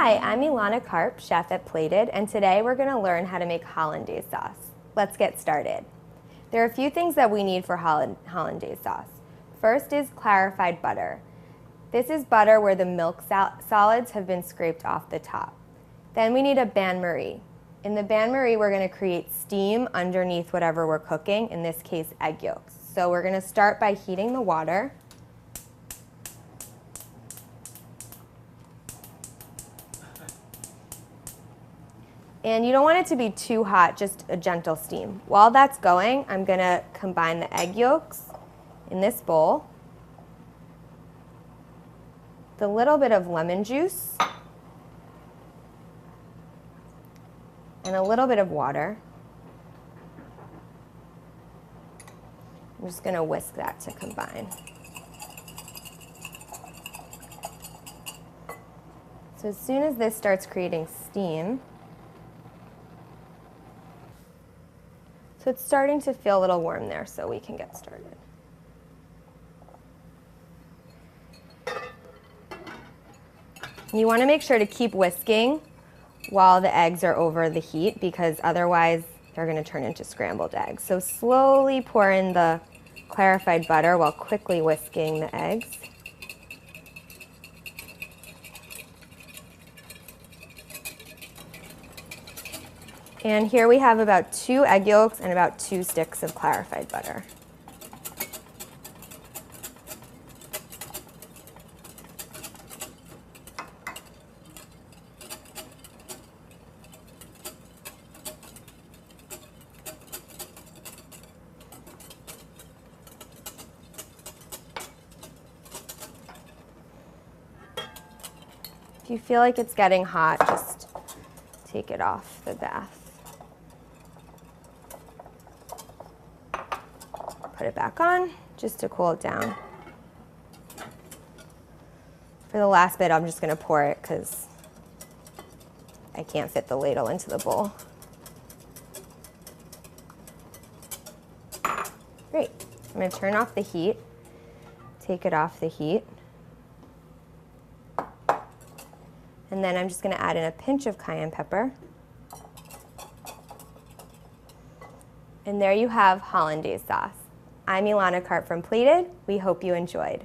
Hi, I'm Ilana Karp, chef at Plated, and today we're going to learn how to make hollandaise sauce. Let's get started. There are a few things that we need for hollandaise sauce. First is clarified butter. This is butter where the milk solids have been scraped off the top. Then we need a bain-marie. In the bain-marie, we're going to create steam underneath whatever we're cooking, in this case, egg yolks. So we're going to start by heating the water. And you don't want it to be too hot, just a gentle steam. While that's going, I'm going to combine the egg yolks in this bowl, the little bit of lemon juice, and a little bit of water. I'm just going to whisk that to combine. So as soon as this starts creating steam, so it's starting to feel a little warm there, so we can get started. And you want to make sure to keep whisking while the eggs are over the heat, because otherwise they're going to turn into scrambled eggs. So slowly pour in the clarified butter while quickly whisking the eggs. And here we have about 2 egg yolks and about 2 sticks of clarified butter. If you feel like it's getting hot, just take it off the bath. Put it back on just to cool it down. For the last bit, I'm just going to pour it because I can't fit the ladle into the bowl. Great. I'm going to turn off the heat, take it off the heat, and then I'm just going to add in a pinch of cayenne pepper. And there you have hollandaise sauce. I'm Ilana Karp from Plated. We hope you enjoyed.